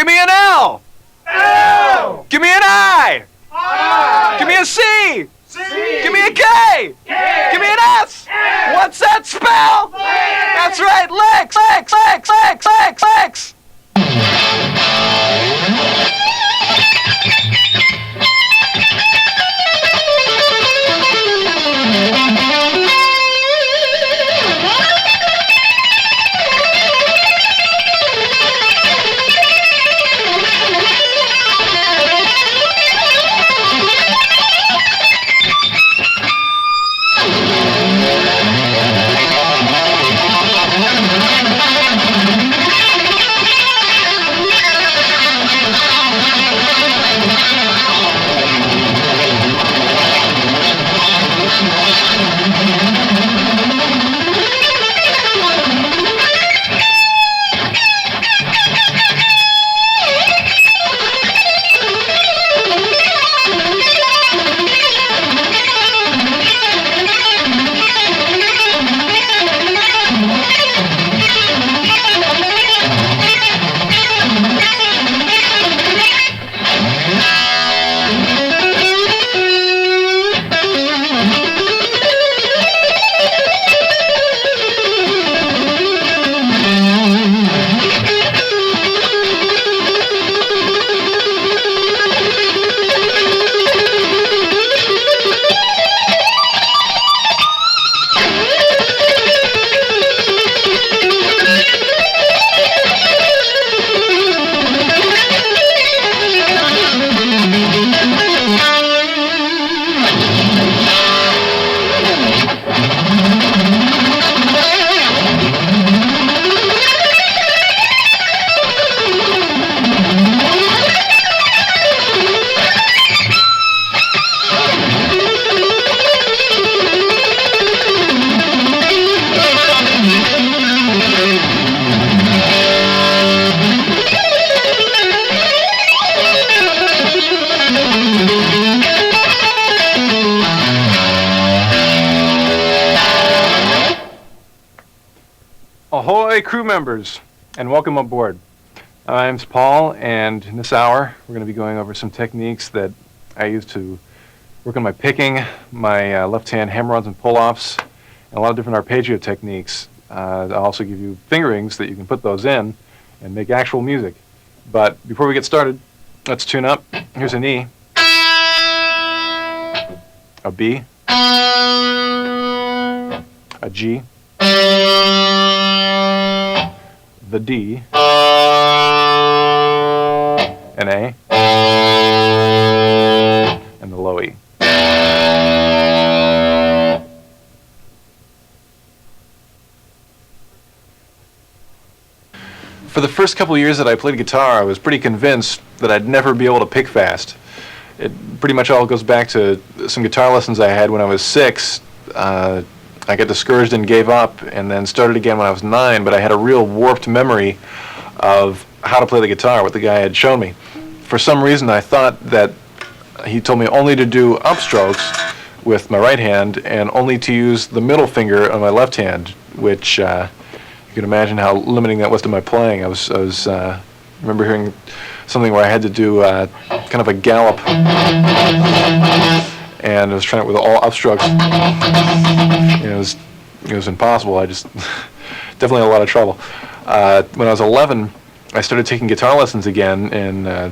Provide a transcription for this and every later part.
Give me an L. L. Give me an I. I. Give me a C. C. Give me a K. K. Give me an S. S. What's that spell? Licks. That's right, licks, licks, licks, licks, licks, licks. Ahoy, crew members, and welcome aboard. My name's Paul, and in this hour, we're going to be going over some techniques that I use to work on my picking, my left-hand hammer-ons and pull-offs, and a lot of different arpeggio techniques. I'll also give you fingerings that you can put those in and make actual music. But before we get started, let's tune up. Here's an E, a B, a G, the D, an A, and the low E. For the first couple of years that I played guitar, I was pretty convinced that I'd never be able to pick fast. It pretty much all goes back to some guitar lessons I had when I was 6. I got discouraged and gave up, and then started again when I was 9, but I had a real warped memory of how to play the guitar, what the guy had shown me. For some reason, I thought that he told me only to do upstrokes with my right hand and only to use the middle finger on my left hand, which you can imagine how limiting that was to my playing. I remember hearing something where I had to do kind of a gallop, and I was trying it with all upstrokes. It was impossible. I just definitely had a lot of trouble. When I was 11, I started taking guitar lessons again, and the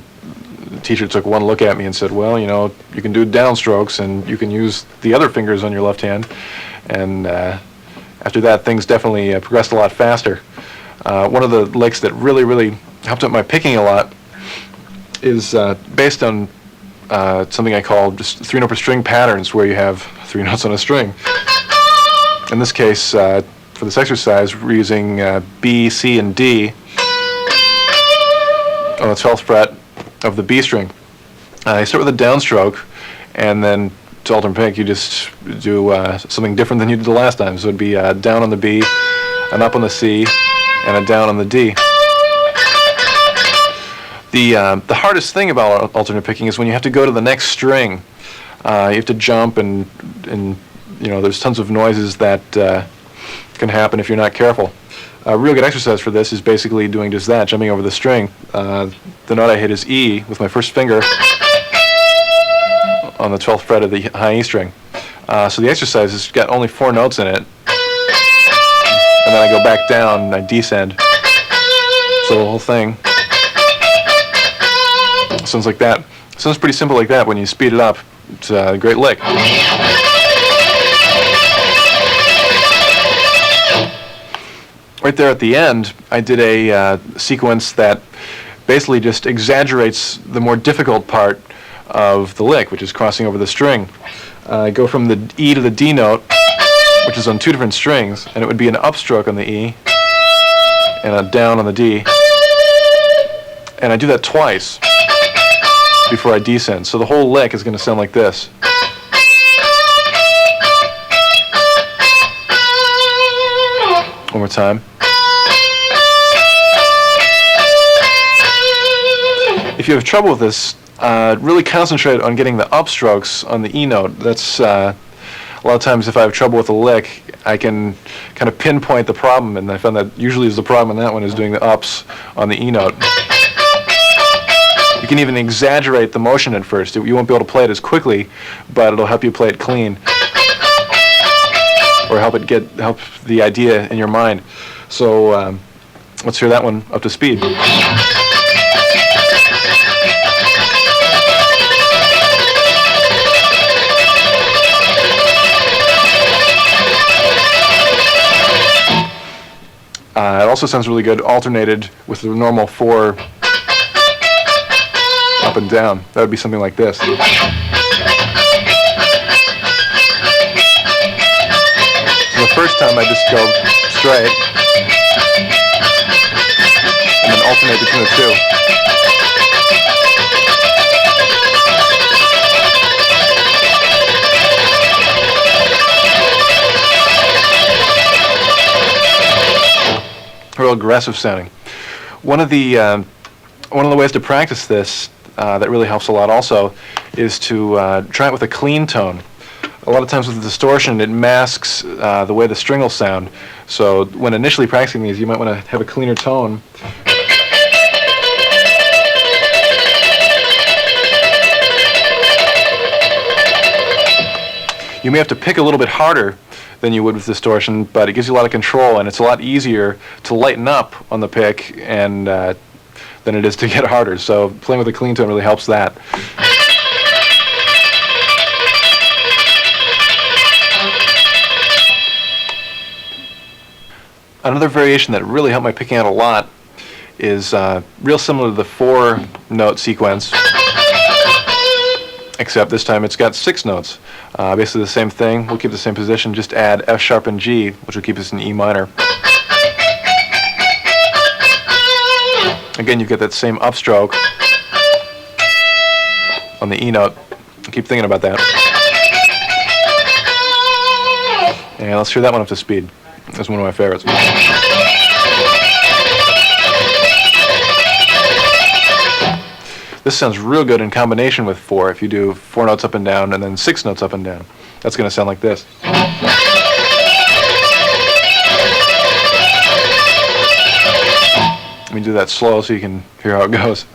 teacher took one look at me and said, well, you know, you can do downstrokes and you can use the other fingers on your left hand. And after that, things definitely progressed a lot faster. One of the licks that really helped out my picking a lot is based on something I call just 3-note per string patterns, where you have 3 notes on a string. In this case, for this exercise, we're using B, C, and D on the 12th fret of the B string. You start with a downstroke, and then to alternate pick, you just do something different than you did the last time. So it'd be down on the B, an up on the C, and a down on the D. The hardest thing about alternate picking is when you have to go to the next string. You have to jump, and you know, there's tons of noises that can happen if you're not careful. A real good exercise for this is basically doing just that, jumping over the string. The note I hit is E with my first finger on the 12th fret of the high E string. So the exercise has got only 4 notes in it, and then I go back down and I descend. So the whole thing sounds like that. Sounds pretty simple like that. When you speed it up, it's a great lick. Right there at the end, I did a sequence that basically just exaggerates the more difficult part of the lick, which is crossing over the string. I go from the E to the D note, which is on 2 different strings, and it would be an upstroke on the E and a down on the D. And I do that twice before I descend. So the whole lick is going to sound like this. One more time. If you have trouble with this, really concentrate on getting the upstrokes on the E note. That's a lot of times if I have trouble with a lick, I can kind of pinpoint the problem, and I found that usually is the problem in that one is doing the ups on the E note. You can even exaggerate the motion at first. You won't be able to play it as quickly, but it'll help you play it clean, or help the idea in your mind. So let's hear that one up to speed. It also sounds really good alternated with the normal 4 up and down. That would be something like this. So the first time I just go straight and then alternate between the 2. Real aggressive sounding. One of the ways to practice this that really helps a lot also is to try it with a clean tone. A lot of times with the distortion, it masks the way the string will sound. So when initially practicing these, you might want to have a cleaner tone. You may have to pick a little bit harder than you would with distortion, but it gives you a lot of control, and it's a lot easier to lighten up on the pick and than it is to get harder. So playing with a clean tone really helps that. Another variation that really helped my picking out a lot is real similar to the 4-note sequence, except this time it's got 6 notes. Basically the same thing. We'll keep the same position, just add F sharp and G, which will keep us in E minor. Again, you get that same upstroke on the E note. Keep thinking about that. And let's hear that one up to speed. That's one of my favorites. This sounds real good in combination with 4. If you do 4 notes up and down and then 6 notes up and down, that's going to sound like this. Let me do that slow so you can hear how it goes.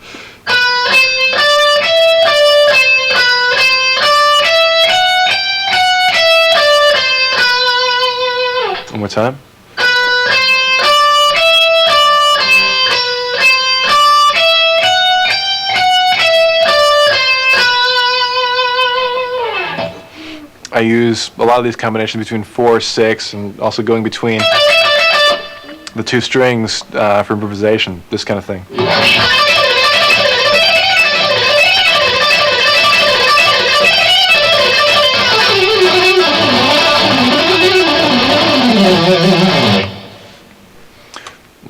One more time. I use a lot of these combinations between 4, 6, and also going between the 2 strings for improvisation, this kind of thing.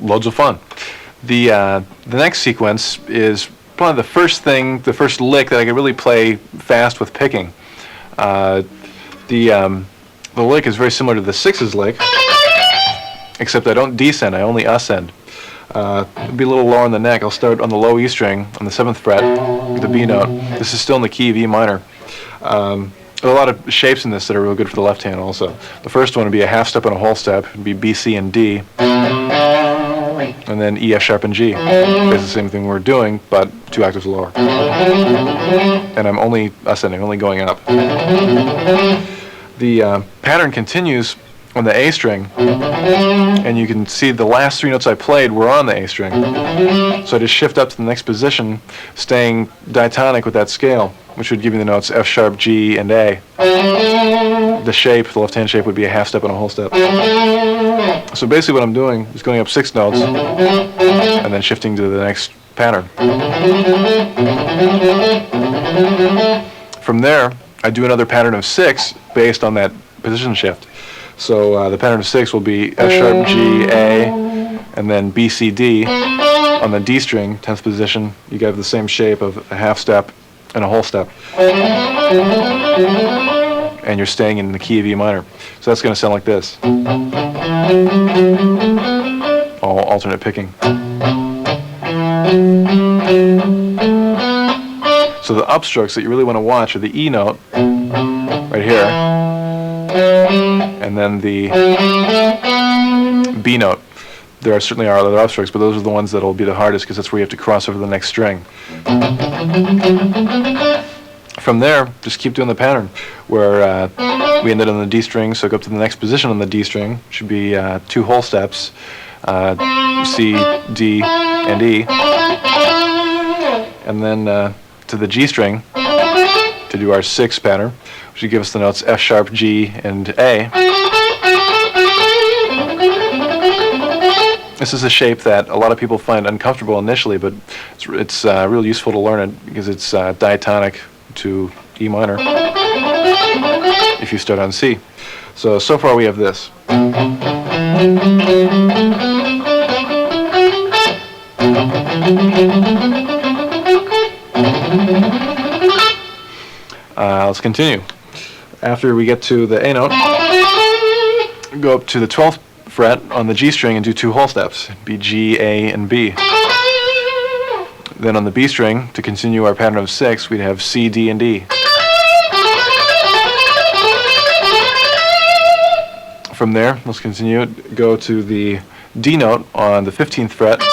Loads of fun. The next sequence is probably the first lick that I could really play fast with picking. The lick is very similar to the 6's lick, except I don't descend, I only ascend. It'll be a little lower on the neck. I'll start on the low E string on the 7th fret with the B note. This is still in the key of E minor. There are a lot of shapes in this that are real good for the left hand also. The first one would be a half step and a whole step. It would be B, C, and D. And then E, F sharp, and G. Basically the same thing we're doing, but 2 octaves lower. And I'm only ascending, only going up. The pattern continues on the A string, and you can see the last 3 notes I played were on the A string. So I just shift up to the next position, staying diatonic with that scale, which would give me the notes F sharp, G, and A. The shape, the left-hand shape, would be a half step and a whole step. So basically what I'm doing is going up 6 notes, and then shifting to the next pattern. From there, I do another pattern of 6 based on that position shift. So the pattern of 6 will be F sharp, G, A, and then B, C, D. On the D string, 10th position, you have the same shape of a half step and a whole step. And you're staying in the key of E minor. So that's going to sound like this. All alternate picking. So the upstrokes that you really want to watch are the E note, right here, and then the B note. There certainly are other upstrokes, but those are the ones that will be the hardest because that's where you have to cross over the next string. From there, just keep doing the pattern where we ended on the D string, so go up to the next position on the D string. Should be 2 whole steps, C, D, and E. And then to the G string to do our 6th pattern, which would give us the notes F sharp, G, and A. This is a shape that a lot of people find uncomfortable initially, but it's real useful to learn it because it's diatonic to E minor if you start on C. So far we have this. Let's continue. After we get to the A note, go up to the 12th fret on the G string and do 2 whole steps, be G, A, and B. Then on the B string, to continue our pattern of 6, we'd have C, D, and E. From there, let's continue, go to the D note on the 15th fret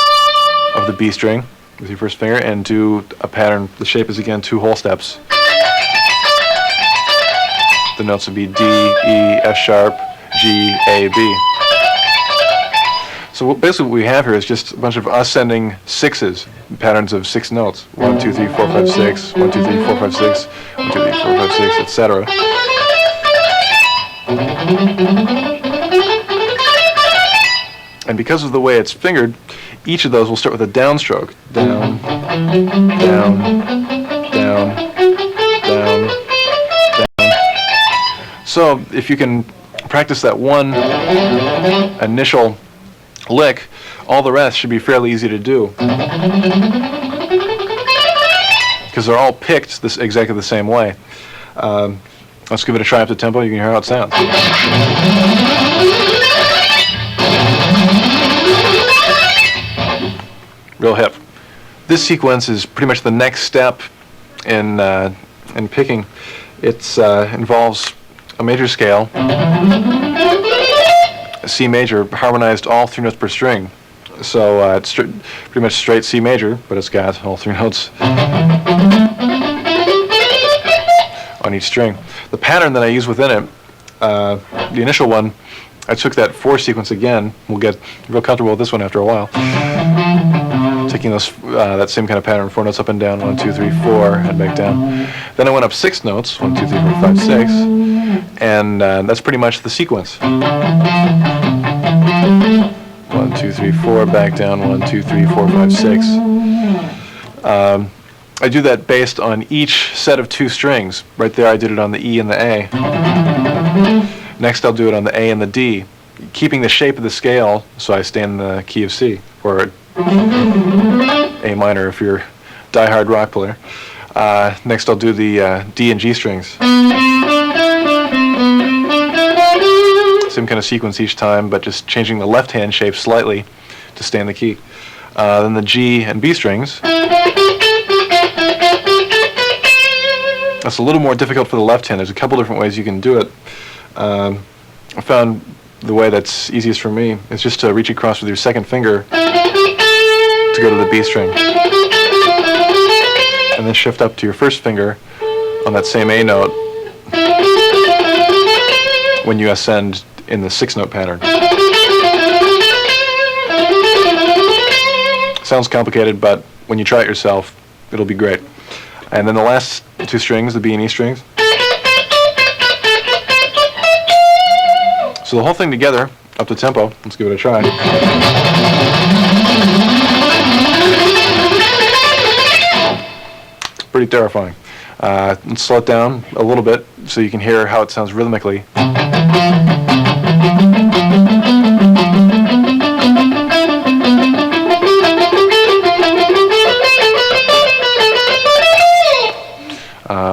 of the B string with your first finger and do a pattern. The shape is again 2 whole steps. The notes would be D, E, F sharp, G, A, B. So basically what we have here is just a bunch of ascending 6s, patterns of 6 notes. 1, 2, 3, 4, 5, 6, 1, 2, 3, 4, 5, 6, 1, 2, 3, 4, 5, 6, etc. And because of the way it's fingered, each of those will start with a downstroke. Down, down, down, down, down. So if you can practice that one initial lick, all the rest should be fairly easy to do. Because they're all picked exactly the same way. Let's give it a try up to tempo. You can hear how it sounds. Real hip. This sequence is pretty much the next step in picking. It involves a major scale, a C major, harmonized all 3 notes per string. So it's pretty much straight C major, but it's got all 3 notes on each string. The pattern that I use within it, the initial one, I took that 4 sequence again. We'll get real comfortable with this one after a while. Taking those that same kind of pattern, 4 notes up and down, 1, 2, 3, 4, and back down. Then I went up 6 notes, 1, 2, 3, 4, 5, 6, and that's pretty much the sequence. 1, 2, 3, 4, back down, 1, 2, 3, 4, 5, 6. I do that based on each set of 2 strings. Right there I did it on the E and the A. Next I'll do it on the A and the D, keeping the shape of the scale so I stay in the key of C, or A minor if you're a die-hard rock player. Next I'll do the D and G strings. Same kind of sequence each time, but just changing the left-hand shape slightly to stay in the key. Then the G and B strings. That's a little more difficult for the left hand. There's a couple different ways you can do it. I found the way that's easiest for me is just to reach across with your second finger to go to the B string. And then shift up to your first finger on that same A note when you ascend in the 6-note pattern. Sounds complicated, but when you try it yourself, it'll be great. And then the last 2 strings, the B and E strings. So the whole thing together, up to tempo. Let's give it a try. It's pretty terrifying. Let's slow it down a little bit so you can hear how it sounds rhythmically.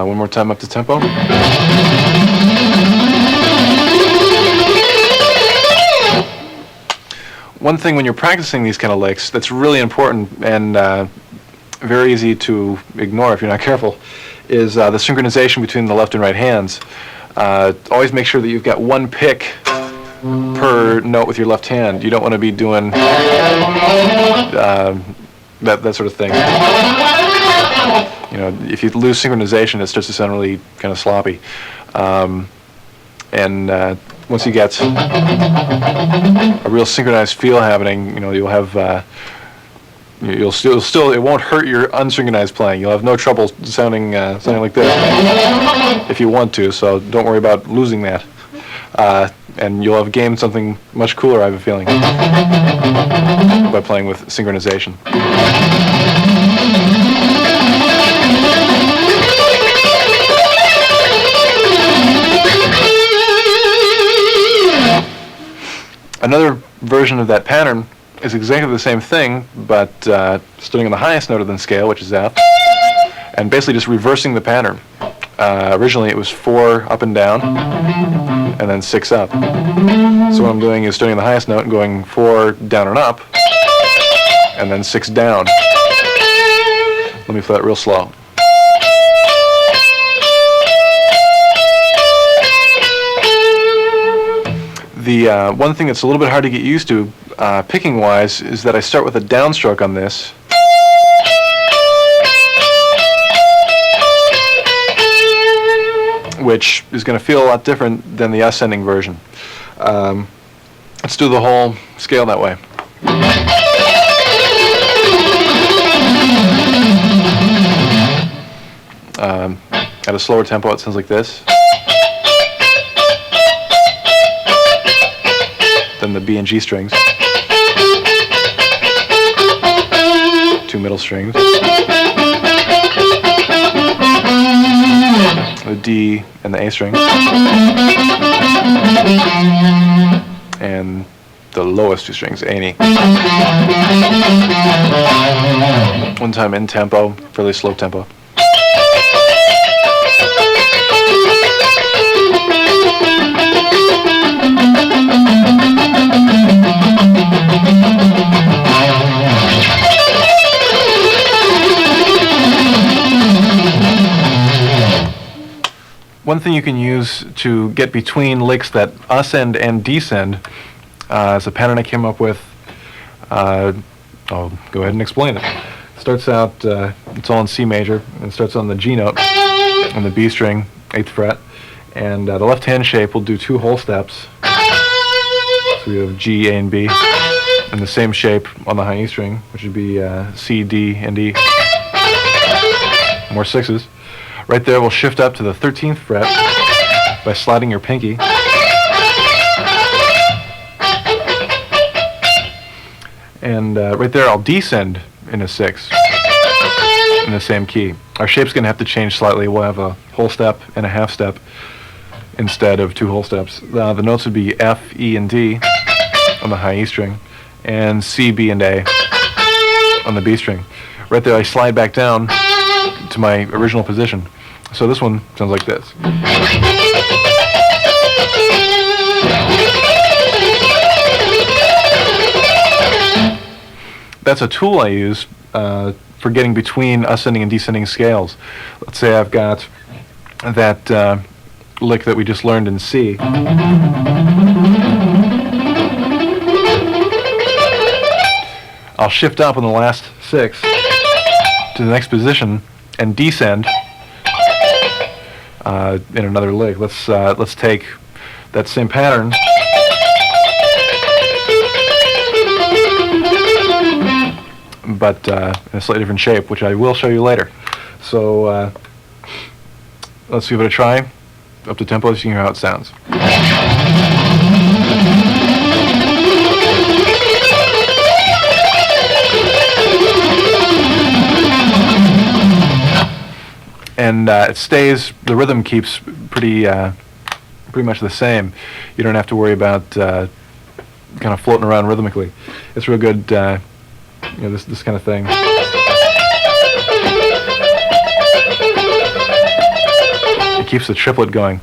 One more time up to tempo. One thing when you're practicing these kind of licks that's really important and very easy to ignore if you're not careful is the synchronization between the left and right hands. Always make sure that you've got one pick per note with your left hand. You don't want to be doing that sort of thing. You know, if you lose synchronization, it starts to sound really kind of sloppy. Once you get a real synchronized feel happening, you know, you'll have you'll still it won't hurt your unsynchronized playing. You'll have no trouble sounding like this if you want to. So don't worry about losing that, and you'll have gained something much cooler, I have a feeling, by playing with synchronization. Another version of that pattern is exactly the same thing, but starting on the highest note of the scale, which is F, and basically just reversing the pattern. Originally it was 4 up and down, and then 6 up. So what I'm doing is starting on the highest note and going 4 down and up, and then 6 down. Let me play that real slow. The one thing that's a little bit hard to get used to, picking-wise, is that I start with a downstroke on this. Which is going to feel a lot different than the ascending version. Let's do the whole scale that way. At a slower tempo, it sounds like this. Then the B and G strings, 2 middle strings, the D and the A string, and the lowest 2 strings, A and E. One time in tempo, fairly slow tempo. One thing you can use to get between licks that ascend and descend is a pattern I came up with. I'll go ahead and explain it. Starts out, it's all in C major, and starts on the G note on the B string, 8th fret, and the left hand shape will do 2 whole steps. So we have G, A, and B, and the same shape on the high E string, which would be C, D, and E. More 6s. Right there, we'll shift up to the 13th fret by sliding your pinky. And right there, I'll descend in a 6 in the same key. Our shape's going to have to change slightly. We'll have a whole step and a half step instead of 2 whole steps. The notes would be F, E, and D on the high E string, and C, B, and A on the B string. Right there, I slide back down to my original position. So this one sounds like this. That's a tool I use for getting between ascending and descending scales. Let's say I've got that lick that we just learned in C. I'll shift up on the last 6 to the next position and descend in another lick. Let's take that same pattern but in a slightly different shape, which I will show you later. So let's give it a try up to tempo so you can hear how it sounds. And it stays, the rhythm keeps pretty much the same. You don't have to worry about kind of floating around rhythmically. It's real good, this kind of thing. It keeps the triplet going.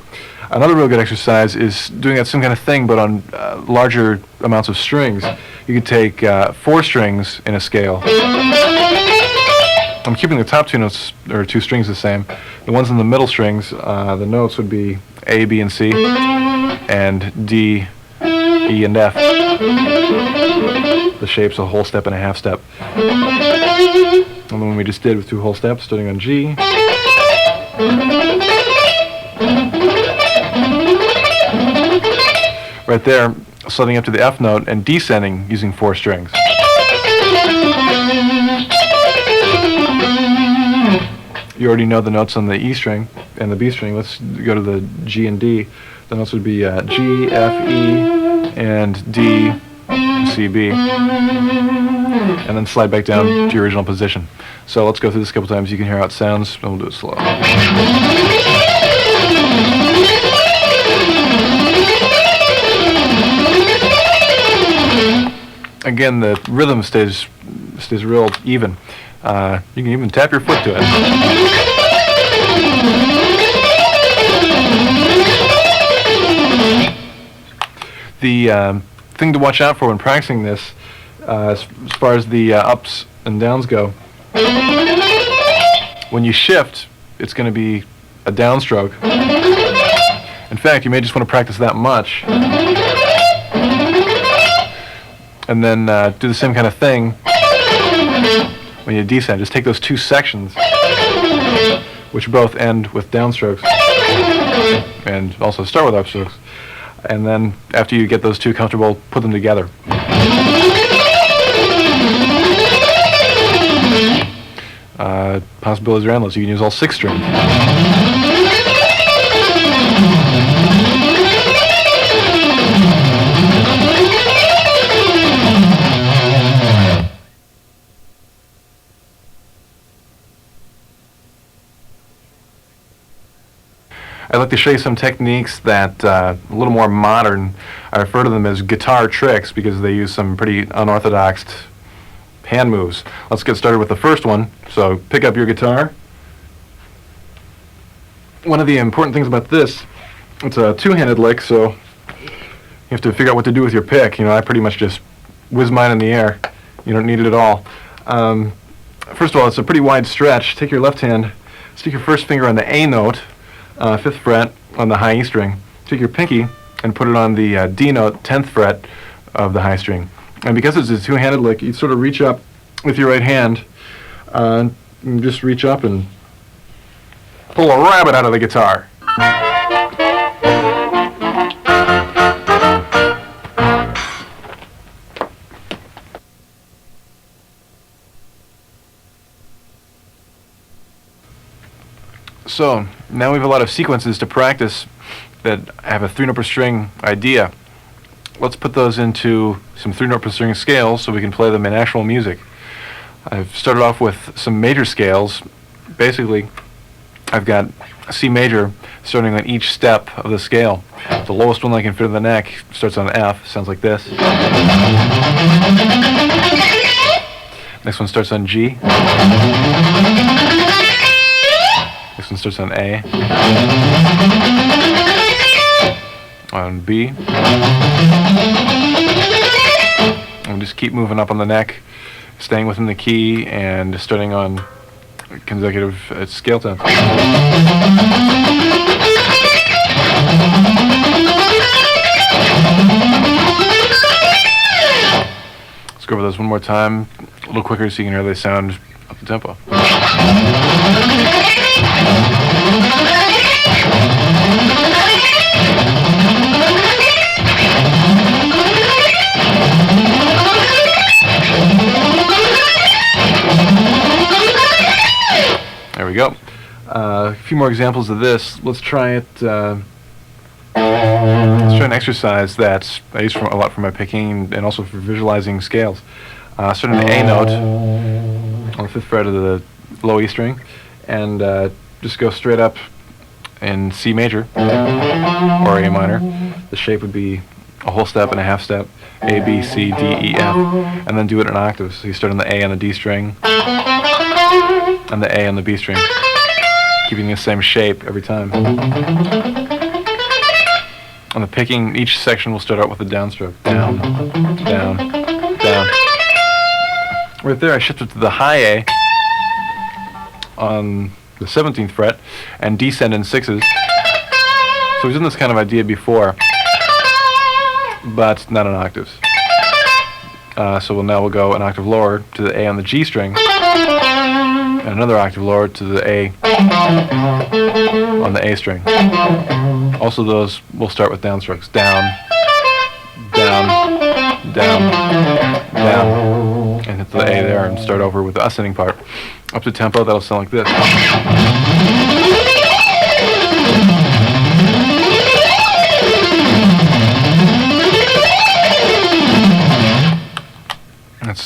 Another real good exercise is doing that same kind of thing, but on larger amounts of strings. You could take 4 strings in a scale. I'm keeping the top 2 notes, or 2 strings, the same. The ones in the middle strings, the notes would be A, B, and C, and D, E, and F. The shape's a whole step and a half step. And the one we just did with 2 whole steps, starting on G. Right there, sliding up to the F note and descending using 4 strings. You already know the notes on the E string and the B string. Let's go to the G and D. The notes would be G, F, E, and D, C, B. And then slide back down to your original position. So let's go through this a couple times. You can hear how it sounds, and we'll do it slow. Again, the rhythm stays real even. You can even tap your foot to it. The thing to watch out for when practicing this, as far as the ups and downs go, when you shift, it's going to be a downstroke. In fact, you may just want to practice that much. And then do the same kind of thing when you descend. Just take those 2 sections, which both end with downstrokes, and also start with upstrokes. And then, after you get those 2 comfortable, put them together. Possibilities are endless. You can use all 6 strings. I'd like to show you some techniques that a little more modern. I refer to them as guitar tricks because they use some pretty unorthodox hand moves. Let's get started with the first one. So pick up your guitar. One of the important things about this, it's a 2-handed lick, so you have to figure out what to do with your pick. I pretty much just whiz mine in the air. You don't need it at all. First of all, it's a pretty wide stretch. Take your left hand, stick your first finger on the A note, 5th fret on the high E string. Take your pinky and put it on the D note, 10th fret of the high string. And because it's a 2-handed lick, you sort of reach up with your right hand, and just reach up and pull a rabbit out of the guitar. So, now we have a lot of sequences to practice that have a 3-note per string idea. Let's put those into some 3-note per string scales so we can play them in actual music. I've started off with some major scales. Basically, I've got C major starting on each step of the scale. The lowest one I can fit in the neck starts on F, sounds like this. Next one starts on G. Next one starts on A. On B. And just keep moving up on the neck, staying within the key, and starting on consecutive scale tones. Let's go over those one more time, a little quicker so you can hear they sound up the tempo. There we go. A few more examples of this. Let's try it. Let's try an exercise that I use a lot for my picking and also for visualizing scales. Start on the A note on the 5th fret of the low E string, and just go straight up in C major or A minor. The shape would be a whole step and a half step, A, B, C, D, E, F, and then do it in octaves. So you start on the A on the D string, and the A on the B string, keeping the same shape every time. On the picking, each section will start out with a downstroke. Down, down, down. Right there, I shifted to the high A on the 17th fret and descend in sixes. So we've done this kind of idea before, but not in octaves. So now we'll go an octave lower to the A on the G string, and another octave lower to the A on the A string. Also those will start with downstrokes. Down, down, down, down, and hit the A there and start over with the ascending part. Up to tempo, that'll sound like this.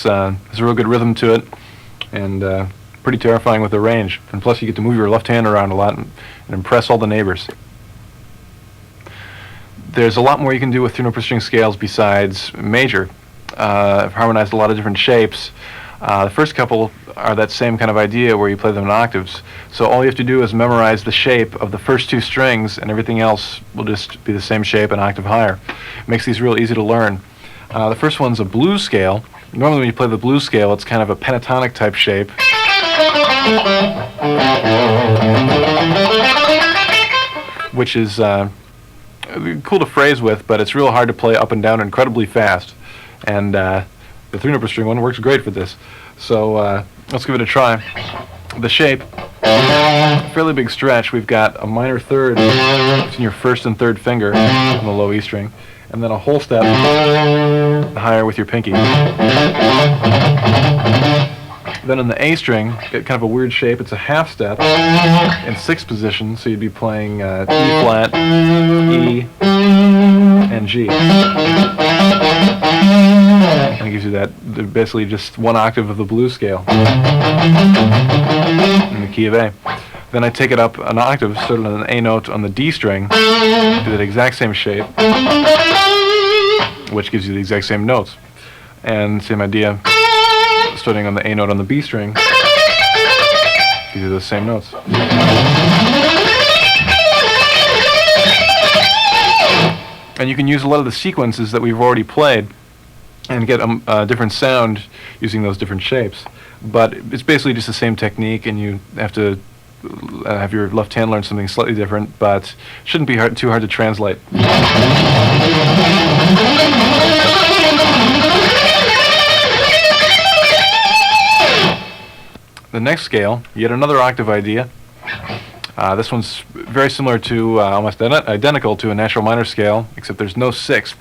There's a real good rhythm to it, and pretty terrifying with the range. And plus you get to move your left hand around a lot and impress all the neighbors. There's a lot more you can do with 3-note per string scales besides major. I've harmonized a lot of different shapes. The first couple are that same kind of idea where you play them in octaves. So all you have to do is memorize the shape of the first 2 strings, and everything else will just be the same shape an octave higher. It makes these real easy to learn. The first one's a blues scale. Normally when you play the blues scale, it's kind of a pentatonic type shape. Which is cool to phrase with, but it's real hard to play up and down incredibly fast. And the 3-note per string one works great for this. So let's give it a try. The shape, fairly big stretch. We've got a minor third between your 1st and 3rd finger on the low E string, and then a whole step higher with your pinky. Then on the A string, get kind of a weird shape. It's a half step in 6th position, so you'd be playing E flat, E, and G. And it gives you that, basically just 1 octave of the blues scale in the key of A. Then I take it up an octave, starting on an A note on the D string, do that exact same shape, which gives you the exact same notes. And same idea, starting on the A note on the B string, gives you those same notes. And you can use a lot of the sequences that we've already played and get a different sound using those different shapes. But it's basically just the same technique, and you have to have your left hand learn something slightly different, but it shouldn't be too hard to translate. The next scale, yet another octave idea. This one's very similar to, almost identical to a natural minor scale, except there's no 6th.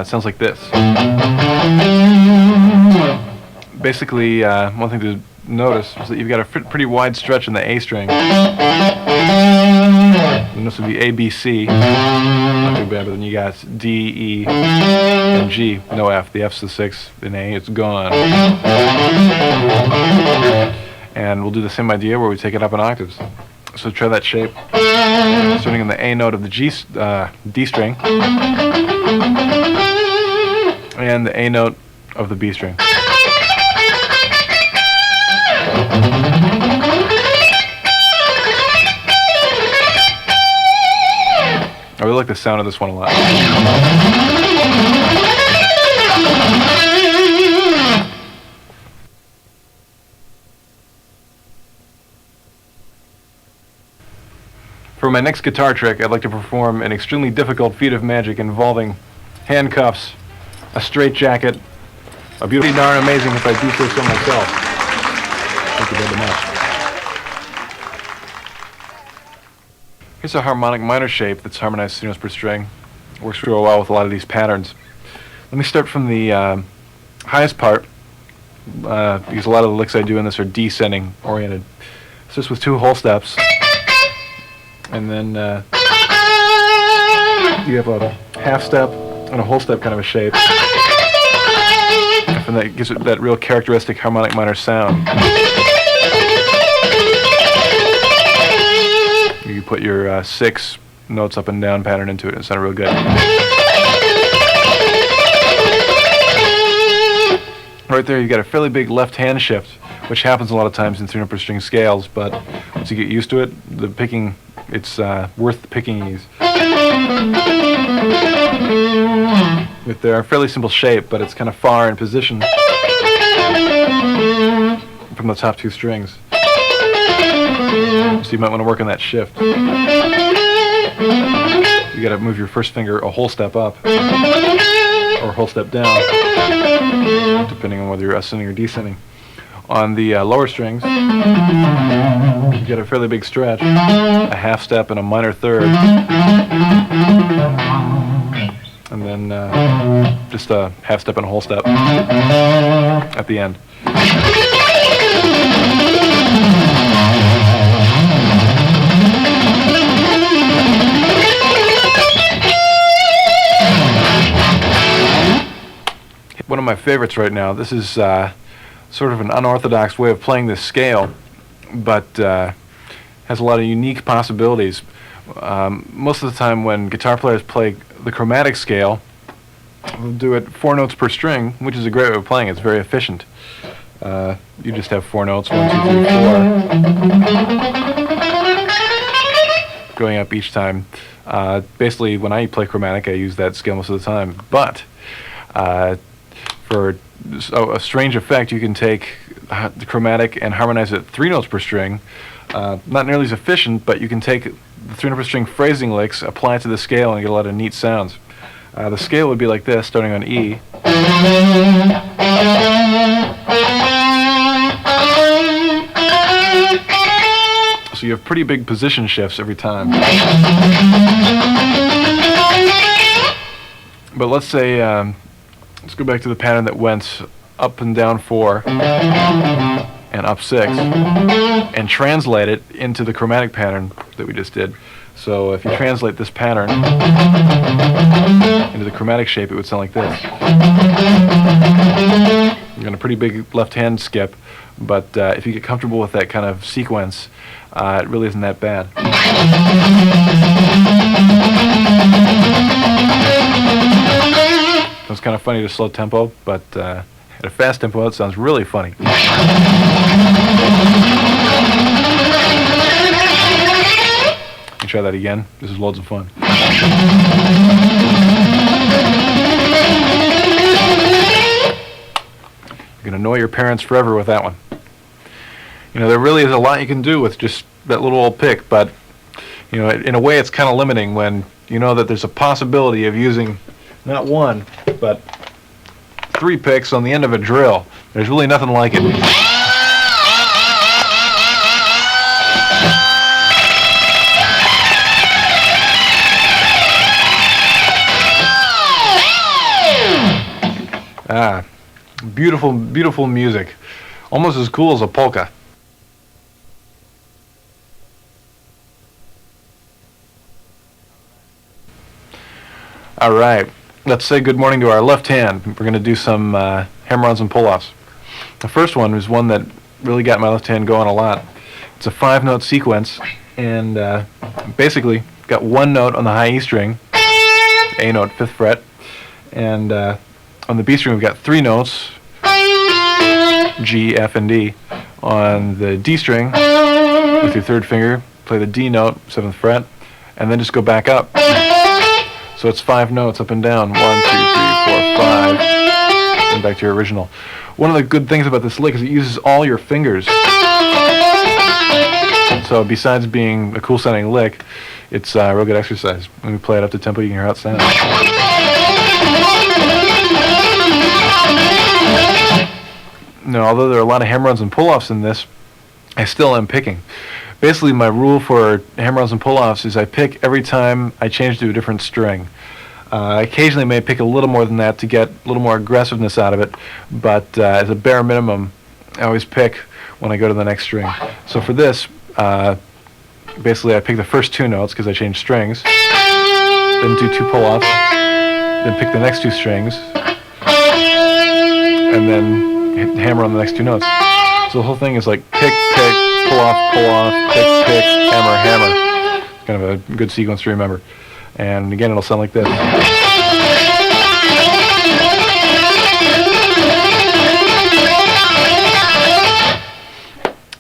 It sounds like this. Basically, one thing to notice is that you've got a pretty wide stretch in the A string. And this would be A, B, C. Not too bad, but then you got D, E, and G. No F. The F's the 6th. In A, it's gone. And we'll do the same idea where we take it up in octaves. So try that shape. Starting on the A note of the D string, and the A note of the B string. I really like the sound of this one a lot. For my next guitar trick, I'd like to perform an extremely difficult feat of magic involving handcuffs, a straitjacket, a beautiful, darn amazing if I do say so myself. Thank you very much. Here's a harmonic minor shape that's harmonized 3 notes per string. It works real well with a lot of these patterns. Let me start from the highest part, because a lot of the licks I do in this are descending oriented. So just with 2 whole steps, and then you have a half step and a whole step kind of a shape, and that gives it that real characteristic harmonic minor sound. You put your 6 notes up and down pattern into it, and it sounded real good. Right there, you got a fairly big left hand shift, which happens a lot of times in 3 note per string scales, but once you get used to it, the picking, it's worth the picking ease. With their fairly simple shape, but it's kind of far in position from the top 2 strings. So you might want to work on that shift. You got to move your first finger a whole step up or a whole step down, depending on whether you're ascending or descending. On the lower strings, you get a fairly big stretch, a half step and a minor third, and then just a half step and a whole step at the end. One of my favorites right now. This is sort of an unorthodox way of playing this scale, but has a lot of unique possibilities. Most of the time when guitar players play the chromatic scale, they'll do it 4 notes per string, which is a great way of playing. It's very efficient. You just have 4 notes, 1, 2, 3, 4, going up each time. Basically, when I play chromatic, I use that scale most of the time. But for a strange effect, you can take the chromatic and harmonize it 3 notes per string. Not nearly as efficient, but you can take the 3 note per string phrasing licks, apply it to the scale, and get a lot of neat sounds. The scale would be like this, starting on E. So you have pretty big position shifts every time. But let's say, let's go back to the pattern that went up and down 4 and up 6 and translate it into the chromatic pattern that we just did. So if you translate this pattern into the chromatic shape, it would sound like this. You're going a pretty big left hand skip, but if you get comfortable with that kind of sequence, it really isn't that bad. It's kind of funny to slow tempo, but at a fast tempo it sounds really funny. You try that again. This is loads of fun. You're going to annoy your parents forever with that one. You know, there really is a lot you can do with just that little old pick, but you know, in a way it's kind of limiting when you know that there's a possibility of using not 1, but 3 picks on the end of a drill. There's really nothing like it. Beautiful, beautiful music. Almost as cool as a polka. All right, let's say good morning to our left hand. We're going to do some hammer-ons and pull-offs. The first one is one that really got my left hand going a lot. It's a 5-note sequence, and basically got 1 note on the high E string, A note, 5th fret, and on the B string we've got 3 notes, G, F, and D. On the D string, with your 3rd finger, play the D note, 7th fret, and then just go back up. So it's 5 notes up and down, 1, 2, 3, 4, 5, and back to your original. One of the good things about this lick is it uses all your fingers. So So besides being a cool sounding lick, it's a real good exercise. When we play it up to tempo, you can hear how it sounds. Now, although there are a lot of hammer-ons and pull-offs in this, I still am picking. Basically, my rule for hammer-ons and pull-offs is I pick every time I change to a different string. Occasionally, I may pick a little more than that to get a little more aggressiveness out of it, but as a bare minimum, I always pick when I go to the next string. So for this, basically I pick the first 2 notes because I change strings, then do 2 pull-offs, then pick the next 2 strings, and then hammer on the next 2 notes. So the whole thing is like pick, pick, pull off, pick, pick, hammer, hammer. It's kind of a good sequence to remember. And again, it'll sound like this.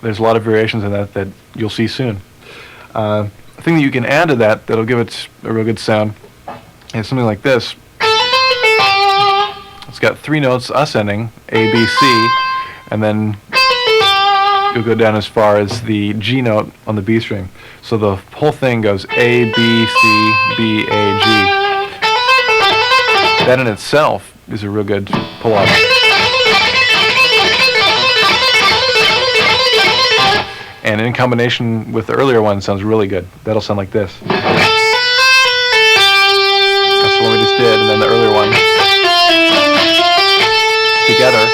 There's a lot of variations in that you'll see soon. The thing that you can add to that that'll give it a real good sound is something like this. It's got 3 notes ascending, A, B, C, and then you'll go down as far as the G note on the B string. So the whole thing goes A, B, C, B, A, G. That in itself is a real good pull-off. And in combination with the earlier one, sounds really good. That'll sound like this. That's the one we just did, and then the earlier one. Together.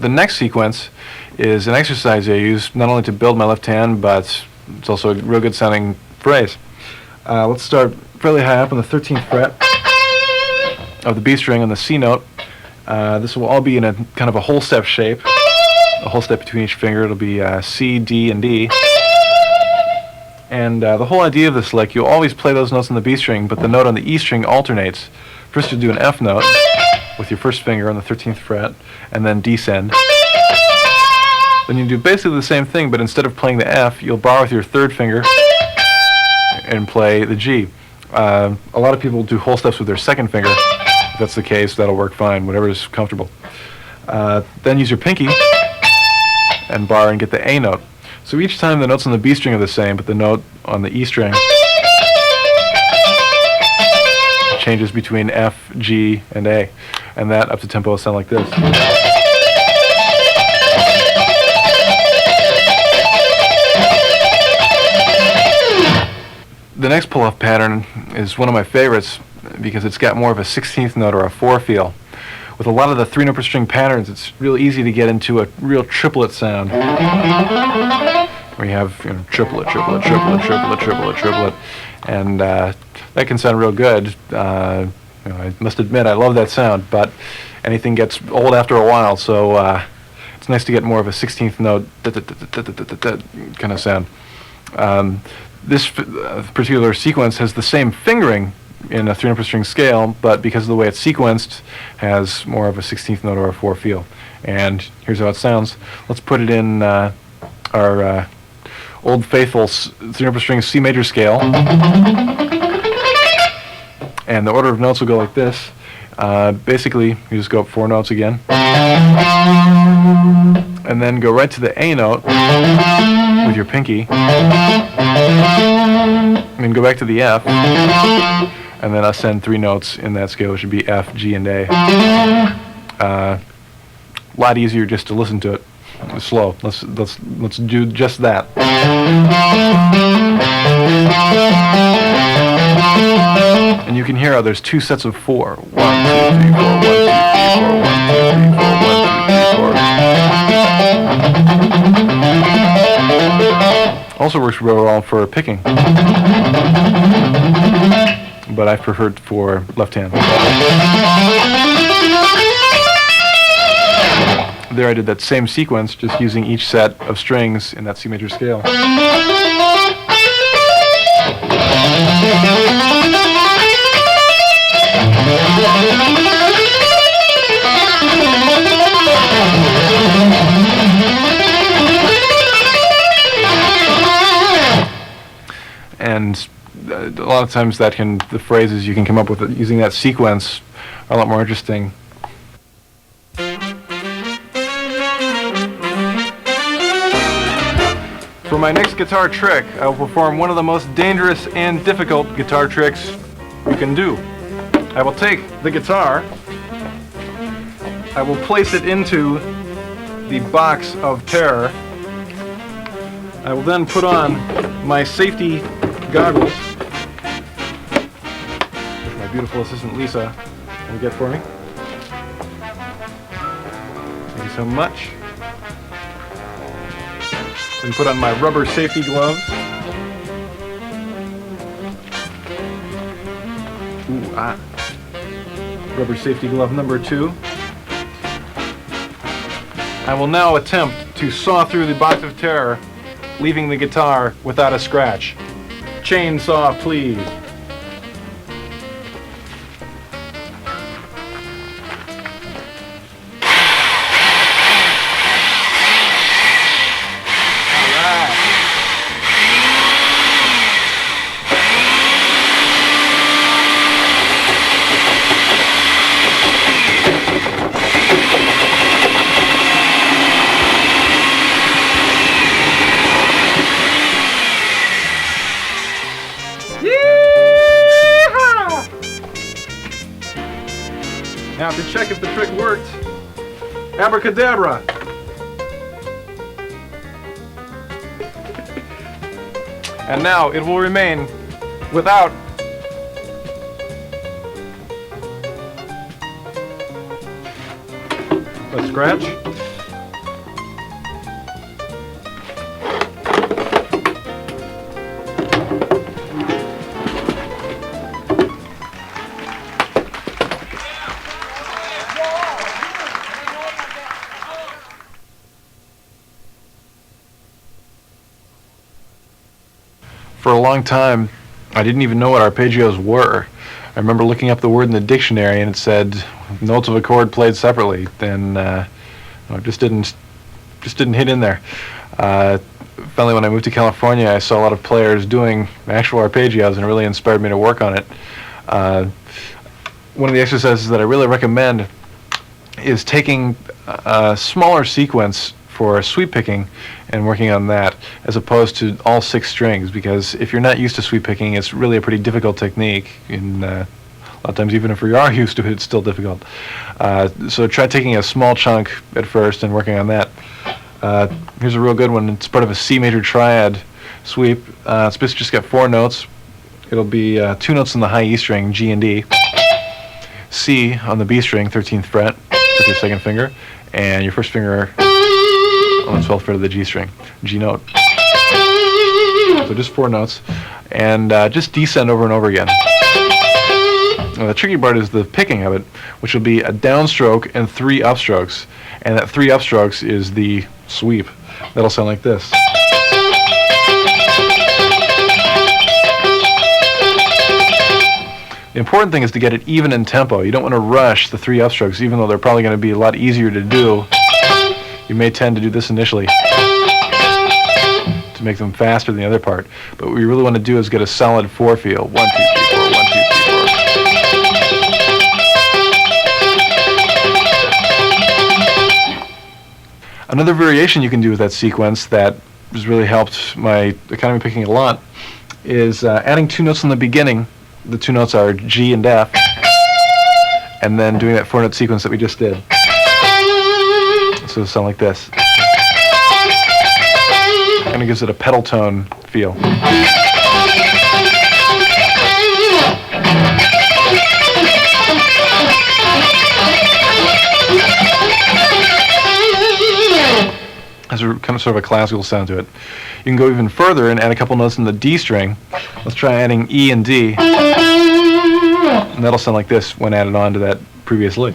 The next sequence is an exercise I use not only to build my left hand, but it's also a real good sounding phrase. Let's start fairly high up on the 13th fret of the B string on the C note. This will all be in a kind of a whole step shape, a whole step between each finger. It'll be C, D, and D. And the whole idea of this lick, you'll always play those notes on the B string, but the note on the E string alternates. First you'll do an F note with your first finger on the 13th fret, and then descend. Then you do basically the same thing, but instead of playing the F, you'll bar with your third finger and play the G. A lot of people do whole steps with their second finger. If that's the case, that'll work fine, whatever is comfortable. Then use your pinky and bar and get the A note. So each time the notes on the B string are the same, but the note on the E string changes between F, G, and A. And that up to tempo will sound like this. The next pull-off pattern is one of my favorites because it's got more of a 16th note or a 4 feel. With a lot of the 3-note per string patterns, it's real easy to get into a real triplet sound. Where you have triplet, triplet, triplet, triplet, triplet, triplet, and that can sound real good. I must admit I love that sound, but anything gets old after a while, so it's nice to get more of a 16th note kind of sound. This particular sequence has the same fingering in a 3-note per string scale, but because of the way it's sequenced, has more of a 16th note or a 4 feel. And here's how it sounds. Let's put it in our old faithful 3-note per string C major scale. And the order of notes will go like this. Basically, you just go up 4 notes again. And then go right to the A note with your pinky. And then go back to the F. And then ascend 3 notes in that scale, which would be F, G, and A. A lot easier just to listen to it. It's slow. Let's do just that. And you can hear how there's 2 sets of 4. 1, 2, 3, 4, 1, 2, 3, 4, 1, 2, 3, 4, 1, 2, 3, 4. Also works real well for picking, but I prefer it for left hand. There I did that same sequence, just using each set of strings in that C major scale. And a lot of times the phrases you can come up with using that sequence are a lot more interesting. For my next guitar trick, I will perform one of the most dangerous and difficult guitar tricks you can do. I will take the guitar, I will place it into the box of terror. I will then put on my safety goggles, which my beautiful assistant Lisa will get for me. Thank you so much. And put on my rubber safety gloves. Rubber safety glove number 2. I will now attempt to saw through the box of terror, leaving the guitar without a scratch. Chainsaw, please. Now to check if the trick worked, abracadabra. And now it will remain without a scratch. For a long time, I didn't even know what arpeggios were. I remember looking up the word in the dictionary and it said notes of a chord played separately, and it just didn't hit in there. Finally, when I moved to California, I saw a lot of players doing actual arpeggios, and it really inspired me to work on it. One of the exercises that I really recommend is taking a smaller sequence for sweep picking and working on that, as opposed to all 6 strings, because if you're not used to sweep picking, it's really a pretty difficult technique, and a lot of times even if you are used to it, it's still difficult. So try taking a small chunk at first and working on that. Here's a real good one. It's part of a C major triad sweep. It's basically just got 4 notes. It'll be 2 notes on the high E string, G and D, C on the B string, 13th fret with your 2nd finger, and your 1st finger on the 12th fret of the G string, G note. So just 4 notes, and just descend over and over again. Now the tricky part is the picking of it, which will be a downstroke and 3 upstrokes, and that 3 upstrokes is the sweep. That'll sound like this. The important thing is to get it even in tempo. You don't want to rush the 3 upstrokes, even though they're probably going to be a lot easier to do. You may tend to do this initially to make them faster than the other part. But what you really want to do is get a solid 4 feel. 1, 2, 3, 4, 1, 2, 3, 4. Another variation you can do with that sequence that has really helped my economy picking a lot is adding 2 notes in the beginning. The 2 notes are G and F, and then doing that 4-note sequence that we just did. So it'll sound like this. Kind of gives it a pedal tone feel. Has a kind of sort of a classical sound to it. You can go even further and add a couple notes in the D string. Let's try adding E and D. And that'll sound like this when added on to that previous lick.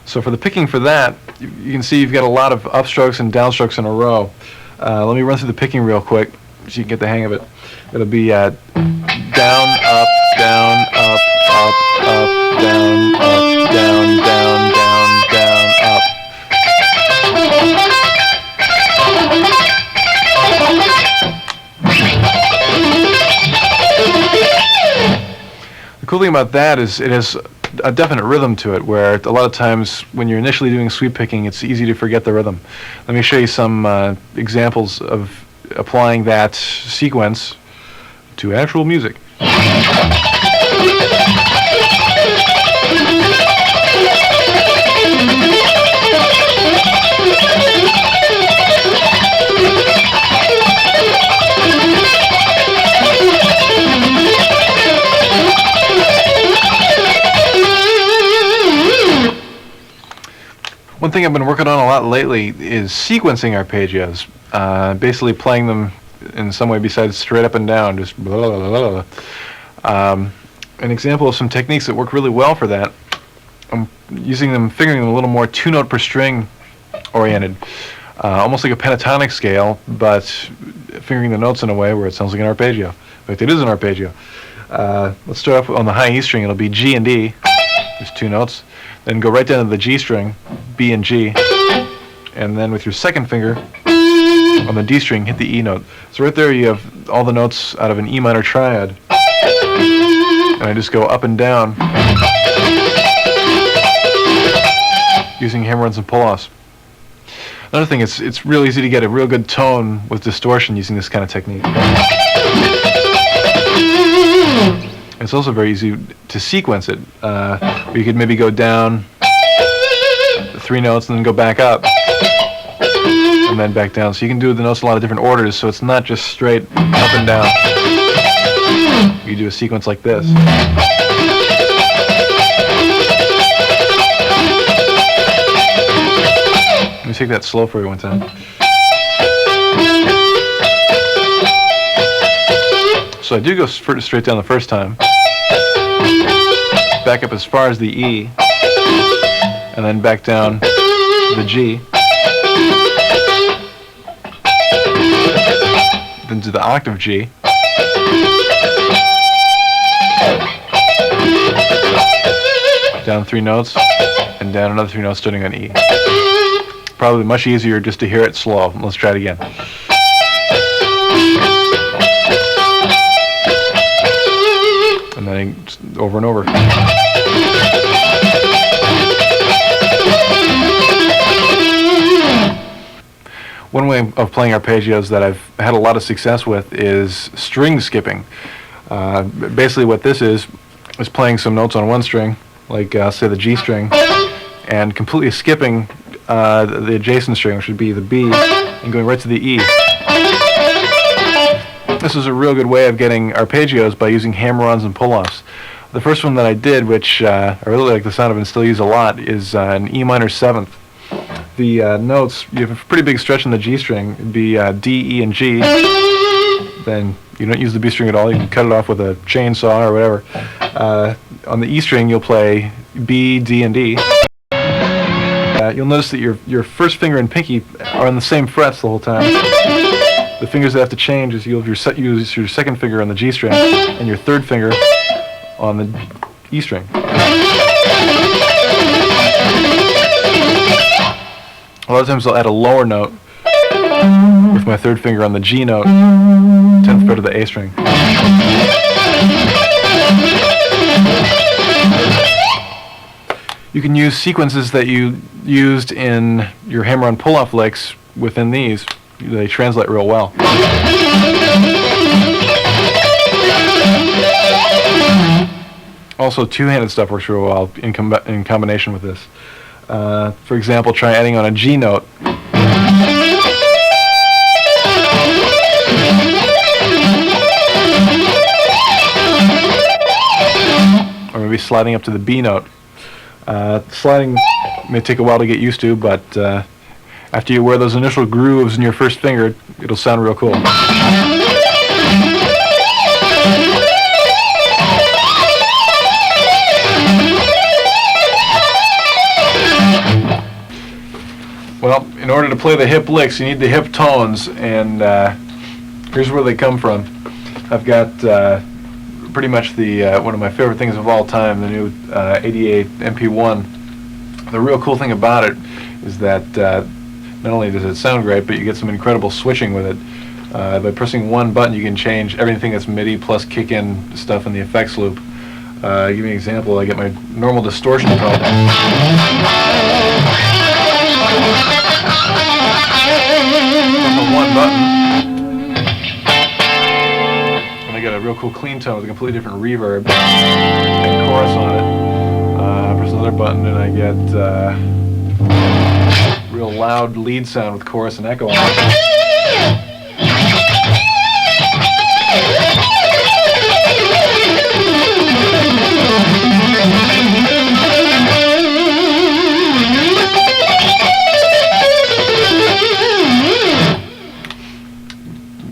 So for the picking for that, you can see you've got a lot of upstrokes and downstrokes in a row. Let me run through the picking real quick so you can get the hang of it. It'll be down, up, down, up, up, up, down, up, down, down, down, down, up. cool thing about that is it has a definite rhythm to it, where a lot of times when you're initially doing sweep picking, it's easy to forget the rhythm. Let me show you some examples of applying that sequence to actual music. One thing I've been working on a lot lately is sequencing arpeggios, basically playing them in some way besides straight up and down, just blah, blah, blah, blah. An example of some techniques that work really well for that, I'm fingering them a little more two-note per string oriented, almost like a pentatonic scale, but fingering the notes in a way where it sounds like an arpeggio. In fact, it is an arpeggio. Let's start off on the high E string. It'll be G and D, there's two notes. Then go right down to the G string, B and G, and then with your second finger on the D string, hit the E note. So right there you have all the notes out of an E minor triad, and I just go up and down using hammer-ons and pull-offs. Another thing, it's real easy to get a real good tone with distortion using this kind of technique. It's also very easy to sequence it. You could maybe go down 3 notes and then go back up and then back down. So you can do the notes in a lot of different orders, so it's not just straight up and down. You do a sequence like this. Let me take that slow for you one time. So I do go straight down the first time, back up as far as the E, and then back down the G, then to the octave G, down 3 notes, and down another 3 notes starting on E. Probably much easier just to hear it slow. Let's try it again. And then over and over. One way of playing arpeggios that I've had a lot of success with is string skipping. Basically what this is playing some notes on one string, like say the G string, and completely skipping the adjacent string, which would be the B, and going right to the E. This is a real good way of getting arpeggios by using hammer-ons and pull-offs. The first one that I did, which I really like the sound of and still use a lot, is an E minor 7th. The notes, you have a pretty big stretch in the G string. It'd be D, E, and G. Then you don't use the B string at all. You can cut it off with a chainsaw or whatever. On the E string, you'll play B, D, and D. You'll notice that your first finger and pinky are on the same frets the whole time. The fingers that have to change is you'll use your second finger on the G string and your third finger on the E string. A lot of times I'll add a lower note with my third finger on the G note, 10th fret of the A string. You can use sequences that you used in your hammer-on pull-off licks within these. They translate real well. Also, two-handed stuff works real well in combination with this. For example, try adding on a G note. Or maybe sliding up to the B note. Sliding may take a while to get used to, but after you wear those initial grooves in your first finger, it'll sound real cool. Well, in order to play the hip licks, you need the hip tones, and here's where they come from. I've got pretty much the one of my favorite things of all time, the new 88 MP1. The real cool thing about it is that not only does it sound great, but you get some incredible switching with it. By pressing one button, you can change everything that's MIDI plus kick-in stuff in the effects loop. Give me an example. I get my normal distortion tone. On one button, and I get a real cool clean tone with a completely different reverb and chorus on it. Press another button, and I get real loud lead sound with chorus and echo on it.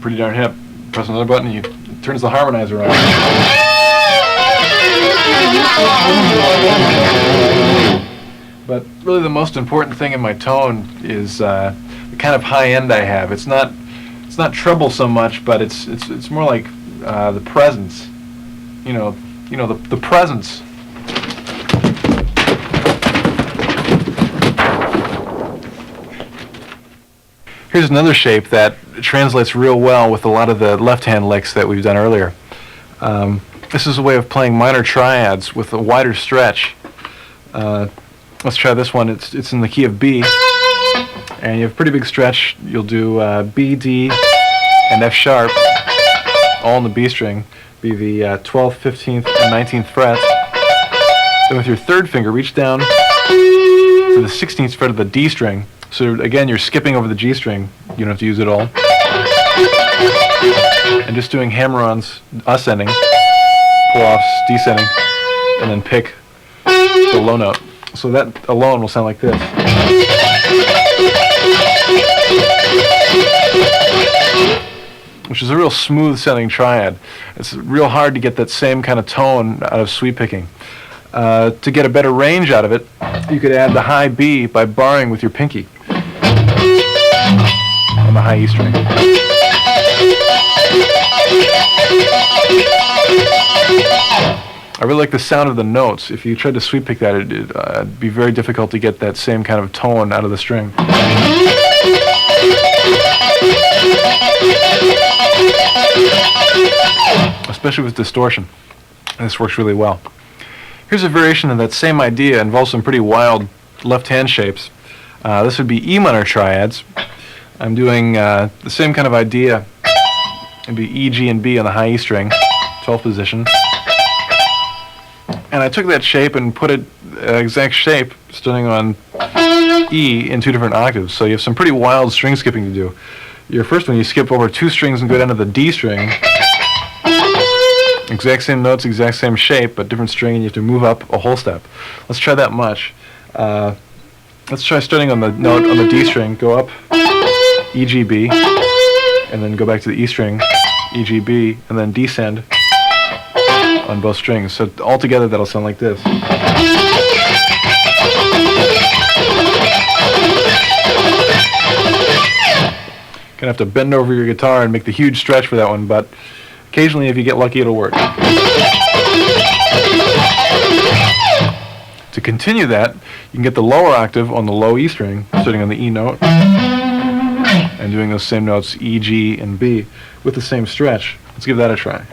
Pretty darn hip. Press another button, and it turns the harmonizer on. But really, the most important thing in my tone is the kind of high end I have. It's not treble so much, but it's more like the presence. You know the presence. Here's another shape that translates real well with a lot of the left-hand licks that we've done earlier. This is a way of playing minor triads with a wider stretch. Let's try this one. It's in the key of B, and you have a pretty big stretch. You'll do B, D, and F sharp, all in the B string. Be the 12th, 15th, and 19th frets. Then with your third finger, reach down to the 16th fret of the D string. So again, you're skipping over the G string. You don't have to use it all. And just doing hammer-ons, ascending, pull-offs, descending, and then pick the low note. So that alone will sound like this. Which is a real smooth-sounding triad. It's real hard to get that same kind of tone out of sweep picking. To get a better range out of it, you could add the high B by barring with your pinky on the high E string. I really like the sound of the notes. If you tried to sweep pick that, it'd be very difficult to get that same kind of tone out of the string. Especially with distortion. This works really well. Here's a variation of that same idea. It involves some pretty wild left-hand shapes. This would be E minor triads. I'm doing the same kind of idea. It'd be E, G, and B on the high E string, 12th position. And I took that shape and put it exact shape, starting on E in two different octaves. So you have some pretty wild string skipping to do. Your first one, you skip over two strings and go down to the D string. Exact same notes, exact same shape, but different string, and you have to move up a whole step. Let's try that much. Let's try starting on the note on the D string, go up E, G, B, and then go back to the E string, E, G, B, and then descend on both strings. So all together that'll sound like this. Gonna have to bend over your guitar and make the huge stretch for that one, but occasionally if you get lucky it'll work. To continue that, you can get the lower octave on the low E string, starting on the E note, and doing those same notes E, G, and B with the same stretch. Let's give that a try.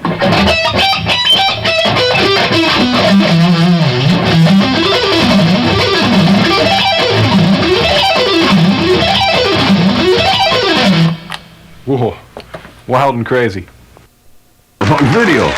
Whoa, wild and crazy. On video.